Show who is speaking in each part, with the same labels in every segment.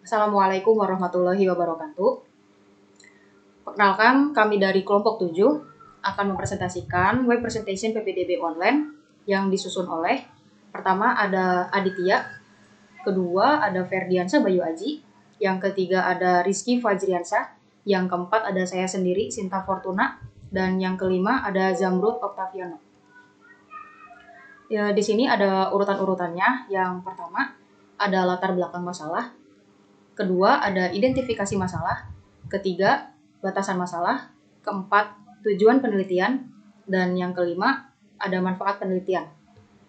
Speaker 1: Assalamualaikum warahmatullahi wabarakatuh. Perkenalkan, kami dari kelompok 7 akan mempresentasikan web presentation PPDB online yang disusun oleh pertama ada Aditya, kedua ada Ferdiansyah Bayu Aji, yang ketiga ada Rizky Fajriansyah, yang keempat ada saya sendiri Sinta Fortuna, dan yang kelima ada Zamrud Octaviano. Ya, di sini ada urutan-urutannya. Yang pertama ada latar belakang masalah, kedua ada identifikasi masalah, ketiga batasan masalah, keempat tujuan penelitian, dan yang kelima ada manfaat penelitian.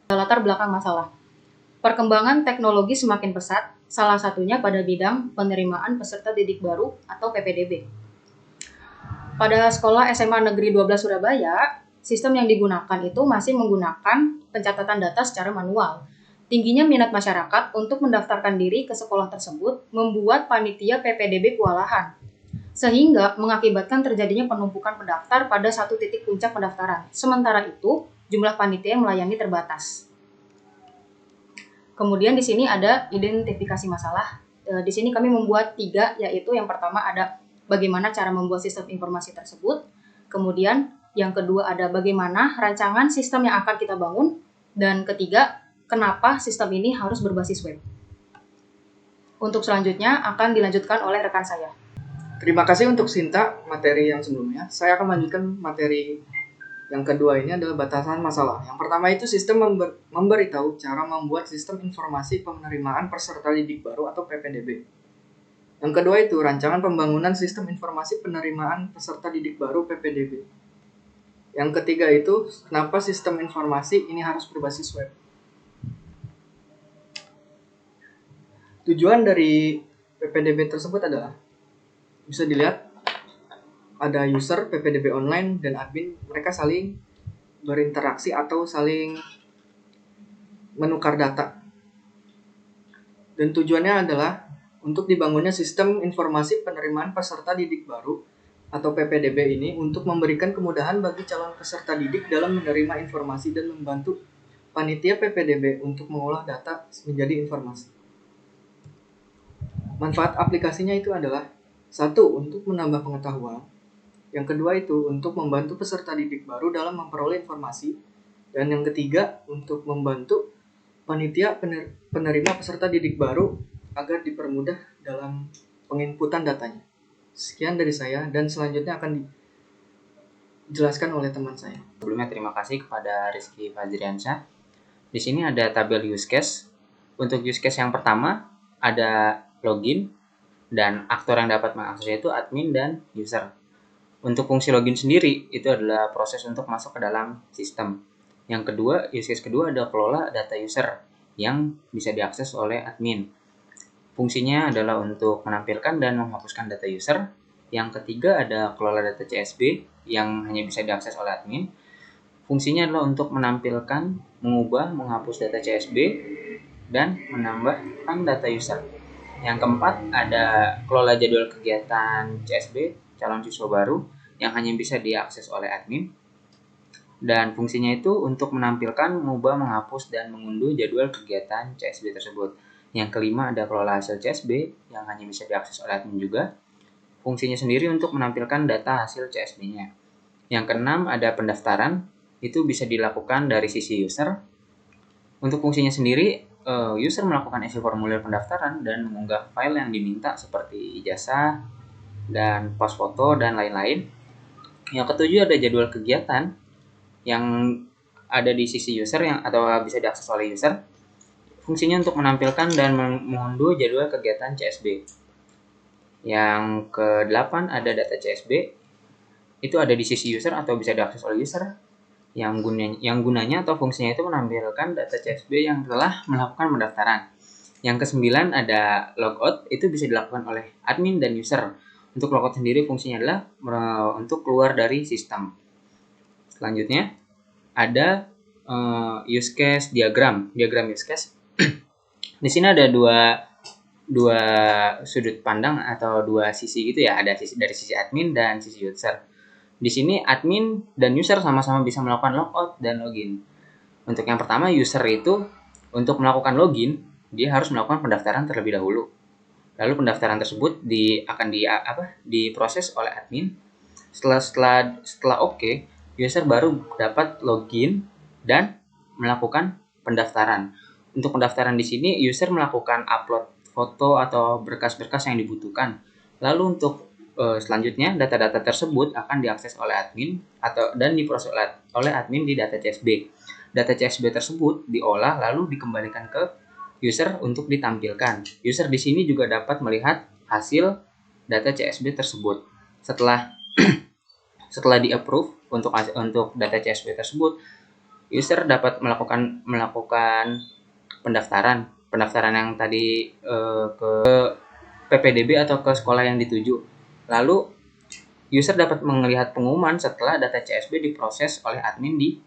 Speaker 1: Latar belakang masalah. Perkembangan teknologi semakin pesat, salah satunya pada bidang penerimaan peserta didik baru atau PPDB. Pada sekolah SMA Negeri 12 Surabaya, sistem yang digunakan itu masih menggunakan pencatatan data secara manual. Tingginya minat masyarakat untuk mendaftarkan diri ke sekolah tersebut membuat panitia PPDB kewalahan, sehingga mengakibatkan terjadinya penumpukan pendaftar pada satu titik puncak pendaftaran. Sementara itu, jumlah panitia yang melayani terbatas. Kemudian di sini ada identifikasi masalah. Di sini kami membuat 3, yaitu yang pertama ada bagaimana cara membuat sistem informasi tersebut. Kemudian yang kedua ada bagaimana rancangan sistem yang akan kita bangun. Dan ketiga, kenapa sistem ini harus berbasis web. Untuk selanjutnya akan dilanjutkan oleh rekan saya.
Speaker 2: Terima kasih untuk Sinta materi yang sebelumnya. Saya akan melanjutkan materi yang kedua, ini adalah batasan masalah. Yang pertama itu sistem memberitahu cara membuat sistem informasi penerimaan peserta didik baru atau PPDB. Yang kedua itu rancangan pembangunan sistem informasi penerimaan peserta didik baru PPDB. Yang ketiga itu kenapa sistem informasi ini harus berbasis web. Tujuan dari PPDB tersebut adalah, bisa dilihat ada user PPDB online dan admin, mereka saling berinteraksi atau saling menukar data. Dan tujuannya adalah untuk dibangunnya sistem informasi penerimaan peserta didik baru atau PPDB ini untuk memberikan kemudahan bagi calon peserta didik dalam menerima informasi dan membantu panitia PPDB untuk mengolah data menjadi informasi. Manfaat aplikasinya itu adalah, 1. Untuk menambah pengetahuan. Yang kedua itu untuk membantu peserta didik baru dalam memperoleh informasi. Dan yang ketiga untuk membantu panitia penerima peserta didik baru agar dipermudah dalam penginputan datanya. Sekian dari saya dan selanjutnya akan dijelaskan oleh teman saya.
Speaker 3: Sebelumnya terima kasih kepada Rizky Fajriansyah. Di sini ada tabel use case. Untuk use case yang pertama ada login dan aktor yang dapat mengaksesnya itu admin dan user. Untuk fungsi login sendiri itu adalah proses untuk masuk ke dalam sistem. Yang kedua, use case kedua ada kelola data user yang bisa diakses oleh admin. Fungsinya adalah untuk menampilkan dan menghapuskan data user. Yang ketiga ada kelola data CSV yang hanya bisa diakses oleh admin. Fungsinya adalah untuk menampilkan, mengubah, menghapus data CSV dan menambahkan data user. Yang keempat ada kelola jadwal kegiatan CSB calon siswa baru yang hanya bisa diakses oleh admin. Dan fungsinya itu untuk menampilkan, mengubah, menghapus, dan mengunduh jadwal kegiatan CSB tersebut. Yang kelima ada kelola hasil CSB yang hanya bisa diakses oleh admin juga. Fungsinya sendiri untuk menampilkan data hasil CSB-nya. Yang keenam ada pendaftaran, itu bisa dilakukan dari sisi user. Untuk fungsinya sendiri, user melakukan isi formulir pendaftaran dan mengunggah file yang diminta seperti ijazah dan pos foto dan lain-lain. Yang ketujuh ada jadwal kegiatan yang ada di sisi user yang atau bisa diakses oleh user. Fungsinya untuk menampilkan dan mengunduh jadwal kegiatan CSB. Yang ke-8 ada data CSB. Itu ada di sisi user atau bisa diakses oleh user. Yang gunanya atau fungsinya itu menampilkan data CSB yang telah melakukan pendaftaran. Yang ke-9 ada logout, itu bisa dilakukan oleh admin dan user. Untuk logout sendiri fungsinya adalah untuk keluar dari sistem. Selanjutnya ada use case diagram use case. Di sini ada dua sudut pandang atau dua sisi gitu ya, ada sisi dari sisi admin dan sisi user. Di sini admin dan user sama-sama bisa melakukan logout dan login. Untuk yang pertama, user itu untuk melakukan login, dia harus melakukan pendaftaran terlebih dahulu. Lalu pendaftaran tersebut akan diproses oleh admin. Setelah oke, user baru dapat login dan melakukan pendaftaran. Untuk pendaftaran di sini user melakukan upload foto atau berkas-berkas yang dibutuhkan. Lalu untuk selanjutnya data-data tersebut akan diakses oleh admin dan diproses oleh admin di data CSV. Data CSV tersebut diolah lalu dikembalikan ke user untuk ditampilkan. User di sini juga dapat melihat hasil data CSV tersebut. Setelah di-approve untuk data CSV tersebut, user dapat melakukan pendaftaran yang tadi ke PPDB atau ke sekolah yang dituju. Lalu user dapat melihat pengumuman setelah data CSV diproses oleh admin di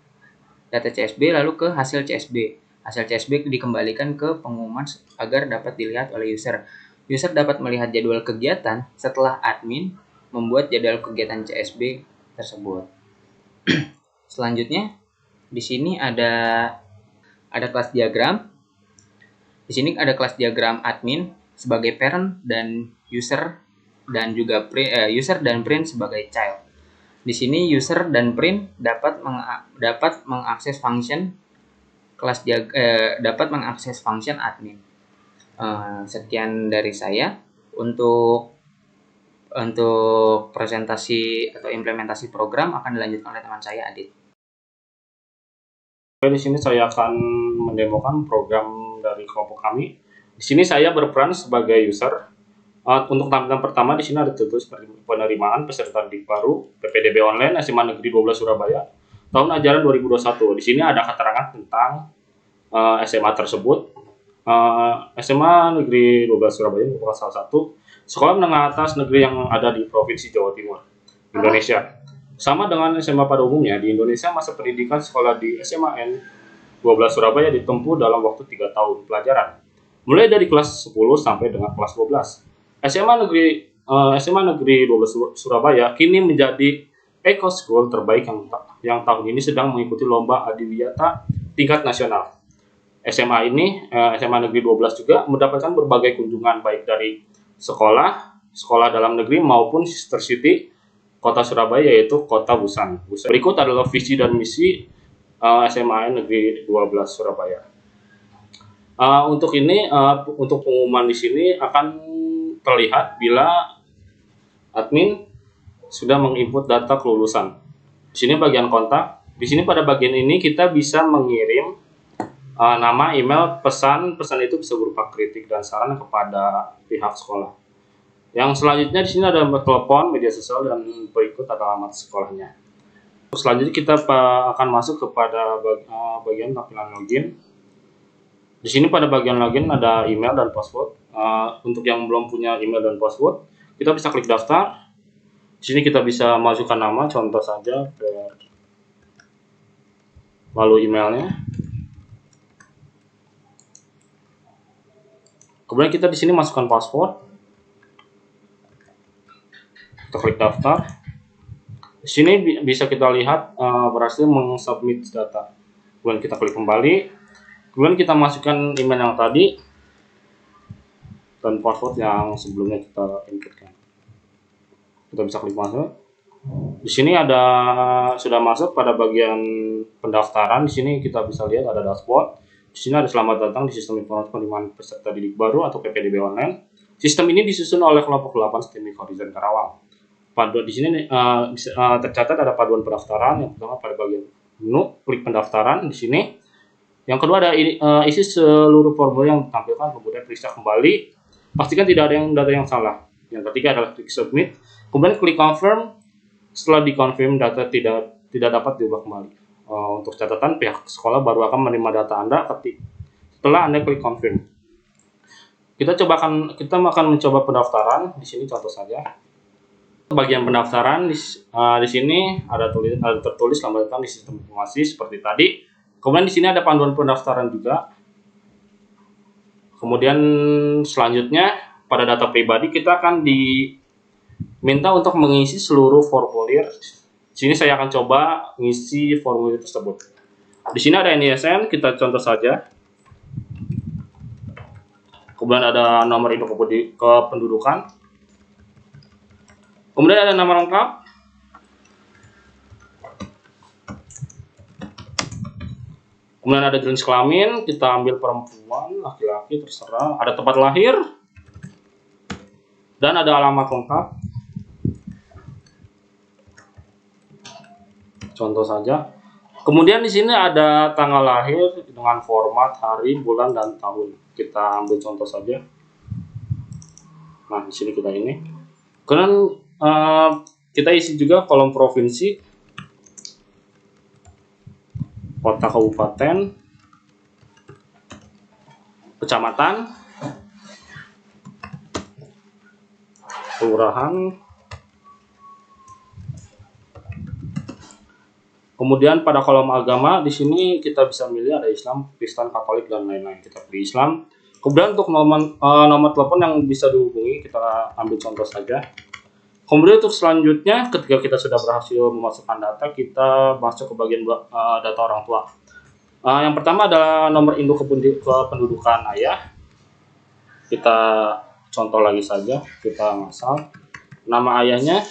Speaker 3: data CSV lalu ke hasil CSV. Hasil CSV dikembalikan ke pengumuman agar dapat dilihat oleh user. User dapat melihat jadwal kegiatan setelah admin membuat jadwal kegiatan CSV tersebut. Selanjutnya di sini ada kelas diagram. Di sini ada kelas diagram admin sebagai parent dan user dan juga user dan print sebagai child. Di sini user dan print dapat mengakses function dapat mengakses function admin. Sekian dari saya untuk presentasi atau implementasi program akan dilanjutkan oleh teman saya Adit.
Speaker 4: Oke, di sini saya akan mendemokan program dari kelompok kami. Di sini saya berperan sebagai user. Untuk tampilan pertama di sini ada tertulis penerimaan peserta didik baru PPDB online SMA Negeri 12 Surabaya tahun ajaran 2021. Di sini ada keterangan tentang SMA tersebut. SMA Negeri 12 Surabaya merupakan salah satu sekolah menengah atas negeri yang ada di Provinsi Jawa Timur, Indonesia. Sama dengan SMA pada umumnya, di Indonesia masa pendidikan sekolah di SMAN 12 Surabaya ditempuh dalam waktu 3 tahun pelajaran, mulai dari kelas 10 sampai dengan kelas 12. SMA Negeri 12 Surabaya kini menjadi eco school terbaik yang tahun ini sedang mengikuti lomba adiwiyata tingkat nasional. SMA Negeri 12 juga mendapatkan berbagai kunjungan baik dari sekolah dalam negeri maupun sister city Kota Surabaya, yaitu Kota Busan. Berikut adalah visi dan misi SMA Negeri 12 Surabaya. Untuk pengumuman di sini akan terlihat bila admin sudah menginput data kelulusan. Di sini bagian kontak. Di sini pada bagian ini kita bisa mengirim nama, email, pesan itu bisa berupa kritik dan saran kepada pihak sekolah. Yang selanjutnya di sini ada nomor telepon, media sosial, dan berikut ada alamat sekolahnya. Selanjutnya kita akan masuk kepada bagian tampilan login. Di sini pada bagian login ada email dan password. Untuk yang belum punya email dan password, kita bisa klik daftar. Di sini kita bisa masukkan nama, contoh saja, lalu emailnya. Kemudian kita di sini masukkan password. Kita klik daftar. Di sini bisa kita lihat berhasil mensubmit data. Kemudian kita klik kembali. Kemudian kita masukkan email yang tadi dan password yang sebelumnya kita inputkan. Kita bisa klik masuk. Di sini sudah masuk pada bagian pendaftaran. Di sini kita bisa lihat ada dashboard. Di sini ada selamat datang di sistem informasi penerimaan peserta didik baru atau PPDB online. Sistem ini disusun oleh kelompok 8 STEMIC Horizon Karawang. Di sini tercatat ada paduan pendaftaran. Yang pertama pada bagian menu, klik pendaftaran di sini. Yang kedua ada isi seluruh formulir yang ditampilkan, kemudian periksa kembali, pastikan tidak ada data yang salah. Yang ketiga adalah klik submit, kemudian klik confirm. Setelah dikonfirm data tidak dapat diubah kembali. Untuk catatan, pihak sekolah baru akan menerima data Anda setelah Anda klik confirm. Kita akan mencoba pendaftaran. Di sini contoh saja. Bagian pendaftaran di sini ada tertulis selamat datang di sistem informasi seperti tadi. Kemudian di sini ada panduan pendaftaran juga. Kemudian selanjutnya pada data pribadi kita akan diminta untuk mengisi seluruh formulir. Di sini saya akan coba mengisi formulir tersebut. Di sini ada NISN, kita contoh saja. kemudian ada nomor induk kependudukan, kemudian ada nama lengkap, kemudian ada jenis kelamin, kita ambil perempuan, laki-laki terserah, ada tempat lahir, dan ada alamat lengkap. Contoh saja. Kemudian di sini ada tanggal lahir dengan format hari, bulan, dan tahun. Kita ambil contoh saja. Nah, di sini kita ini. Kemudian kita isi juga kolom provinsi, kota, kabupaten, kecamatan, kelurahan. Kemudian pada kolom agama di sini kita bisa milih ada Islam, Kristen, Katolik, dan lain-lain. Kita pilih Islam. Kemudian untuk nomor telepon yang bisa dihubungi kita ambil contoh saja. Kemudian untuk selanjutnya ketika kita sudah berhasil memasukkan data, kita masuk ke bagian data orang tua. Yang pertama adalah nomor induk kependudukan ayah. Kita contoh lagi saja, kita ngasal nama ayahnya.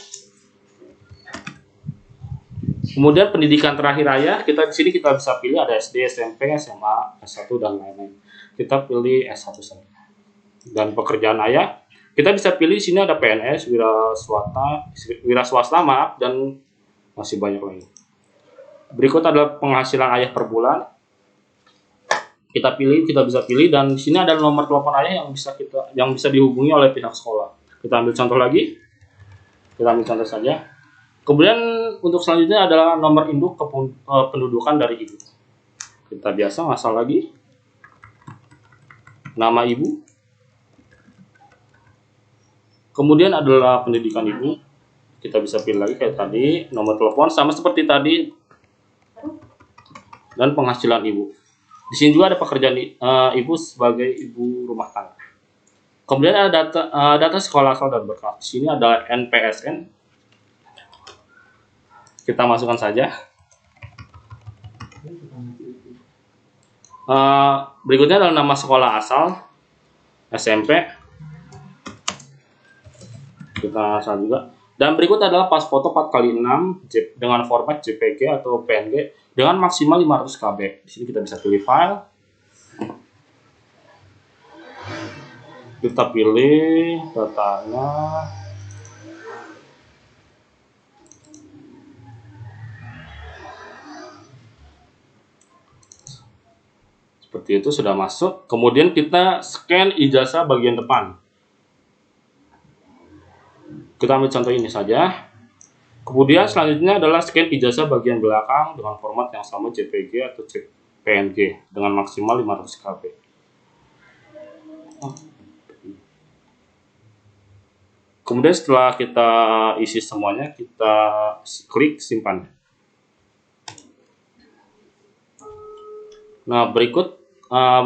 Speaker 4: Kemudian pendidikan terakhir ayah, di sini kita bisa pilih ada SD, SMP, SMA, S1, dan lain-lain. Kita pilih S1 saja. Dan pekerjaan ayah, kita bisa pilih di sini ada PNS, wira swasta, dan masih banyak lagi. Berikut adalah penghasilan ayah per bulan. Kita bisa pilih, dan di sini ada nomor telepon ayah yang bisa dihubungi oleh pihak sekolah. Kita ambil contoh lagi. Kita ambil contoh saja. Kemudian untuk selanjutnya adalah nomor induk kependudukan dari ibu. Kita biasa ngasal lagi. Nama ibu. Kemudian adalah pendidikan ibu. Kita bisa pilih lagi kayak tadi. Nomor telepon sama seperti tadi. Dan penghasilan ibu. Di sini juga ada pekerjaan ibu sebagai ibu rumah tangga. Kemudian ada data sekolah asal dan berkas. Di sini ada NPSN. Kita masukkan saja. Berikutnya adalah nama sekolah asal, SMP. Kita asal juga. Dan berikut adalah pas foto 4x6 dengan format JPG atau PNG dengan maksimal 500 KB. Di sini kita bisa pilih file. Kita pilih datanya. Seperti itu sudah masuk. Kemudian kita scan ijazah bagian depan. Kita ambil contoh ini saja. Kemudian selanjutnya adalah scan ijazah bagian belakang dengan format yang sama JPG atau PNG dengan maksimal 500 KB. Kemudian setelah kita isi semuanya, kita klik simpan. Nah, berikut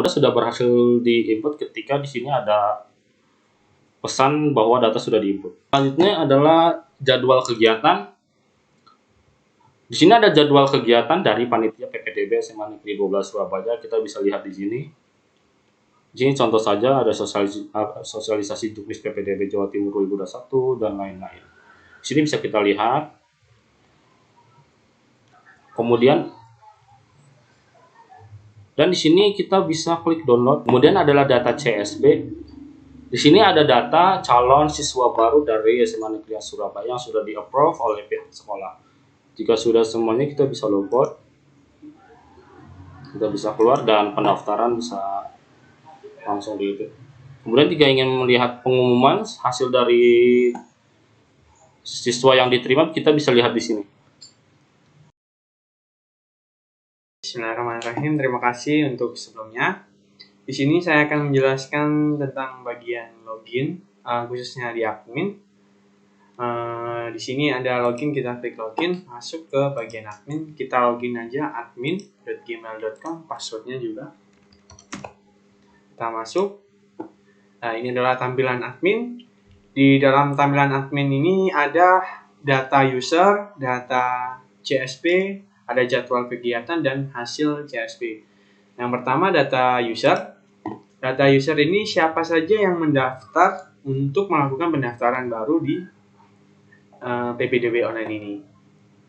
Speaker 4: sudah berhasil diinput ketika di sini ada pesan bahwa data sudah diinput. Selanjutnya adalah jadwal kegiatan. Di sini ada jadwal kegiatan dari panitia PPDB SMA Negeri 12 Surabaya. Kita bisa lihat di sini. Di sini contoh saja ada sosialisasi Juknis PPDB Jawa Timur 2021 dan lain-lain. Di sini bisa kita lihat. Kemudian dan di sini kita bisa klik download. Kemudian adalah data CSB. Di sini ada data calon siswa baru dari SMA Negeri Surabaya yang sudah di-approve oleh pihak sekolah. Jika sudah semuanya, kita bisa logout. Kita bisa keluar dan pendaftaran bisa langsung di itu. Kemudian jika ingin melihat pengumuman hasil dari siswa yang diterima, kita bisa lihat di sini.
Speaker 5: Bismillahirrahmanirrahim. Terima kasih untuk sebelumnya. Di sini saya akan menjelaskan tentang bagian login, khususnya di admin. Di sini ada login, kita klik login, masuk ke bagian admin. Kita login aja admin.gmail.com, passwordnya juga. Kita masuk. Nah, ini adalah tampilan admin. Di dalam tampilan admin ini ada data user, data CSP, ada jadwal kegiatan dan hasil CSP. Yang pertama data user. Data user ini siapa saja yang mendaftar untuk melakukan pendaftaran baru di PPDB online ini.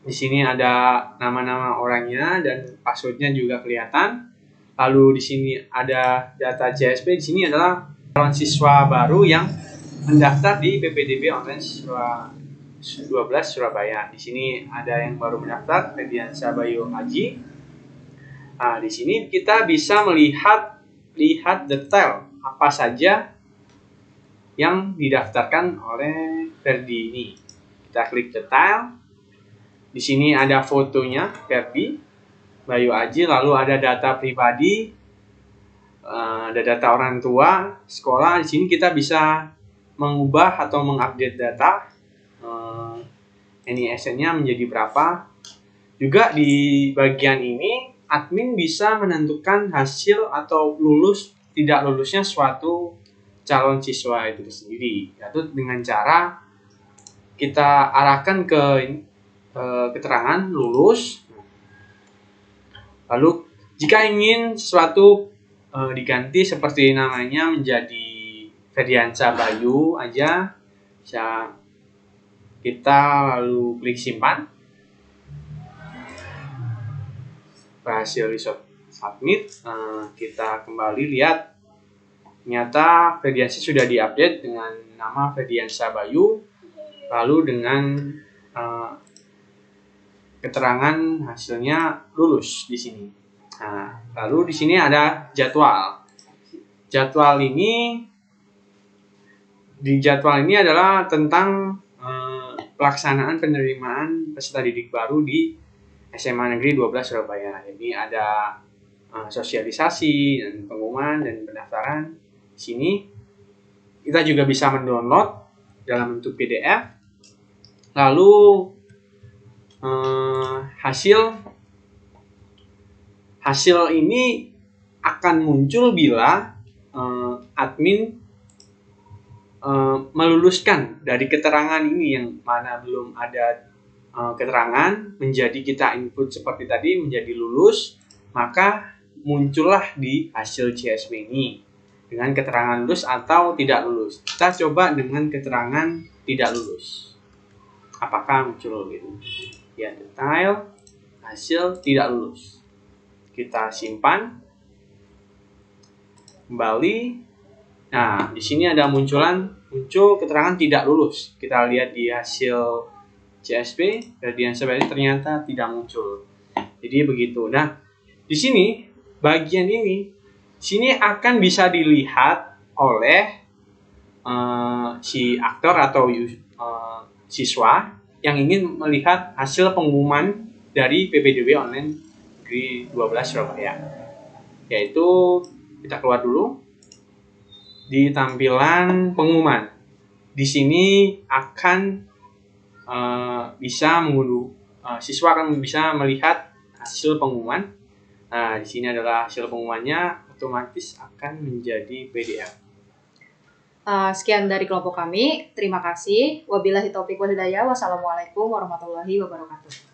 Speaker 5: Di sini ada nama-nama orangnya dan passwordnya juga kelihatan. Lalu di sini ada data CSP. Di sini adalah calon siswa baru yang mendaftar di PPDB online siswa 12 Surabaya. Di sini ada yang baru mendaftar, Ferdiansyah Bayu Haji. Nah, di sini kita bisa melihat detail apa saja yang didaftarkan oleh Ferdi ini. Kita klik detail. Di sini ada fotonya Ferdi Bayu Haji, lalu ada data pribadi, ada data orang tua, sekolah. Di sini kita bisa mengubah atau mengupdate data. NISN-nya menjadi berapa. Juga di bagian ini admin bisa menentukan hasil atau lulus tidak lulusnya suatu calon siswa itu sendiri, yaitu dengan cara kita arahkan ke keterangan lulus. Lalu jika ingin sesuatu diganti seperti namanya menjadi Ferdiansyah Bayu aja, bisa kita lalu klik simpan. Berhasil submit, kita kembali lihat ternyata Ferdiansyah sudah diupdate dengan nama Ferdiansyah Bayu, lalu dengan keterangan hasilnya lulus di sini. Nah, lalu di sini ada jadwal. Jadwal ini adalah tentang pelaksanaan penerimaan peserta didik baru di SMA Negeri 12 Surabaya. Jadi ada sosialisasi dan pengumuman dan pendaftaran. Di sini kita juga bisa mendownload dalam bentuk PDF. Lalu hasil ini akan muncul bila admin meluluskan dari keterangan ini, yang mana belum ada keterangan menjadi kita input seperti tadi menjadi lulus, maka muncullah di hasil CSP ini dengan keterangan lulus atau tidak lulus. Kita coba dengan keterangan tidak lulus, apakah muncul gitu ya, detail hasil tidak lulus. Kita simpan kembali. Nah, di sini ada muncul keterangan tidak lulus. Kita lihat di hasil CSP, Ferdiansyah Bayu ternyata tidak muncul. Jadi begitu. Nah, di sini bagian ini akan bisa dilihat oleh si aktor atau siswa yang ingin melihat hasil pengumuman dari PPDB online Negeri 12 Surabaya. Yaitu kita keluar dulu di tampilan pengumuman. Di sini akan bisa mengunduh, siswa akan bisa melihat hasil pengumuman. Nah, di sini adalah hasil pengumumannya, otomatis akan menjadi PDF.
Speaker 1: Sekian dari kelompok kami. Terima kasih. Wabillahi taufiq wal hidayah. Wassalamualaikum warahmatullahi wabarakatuh.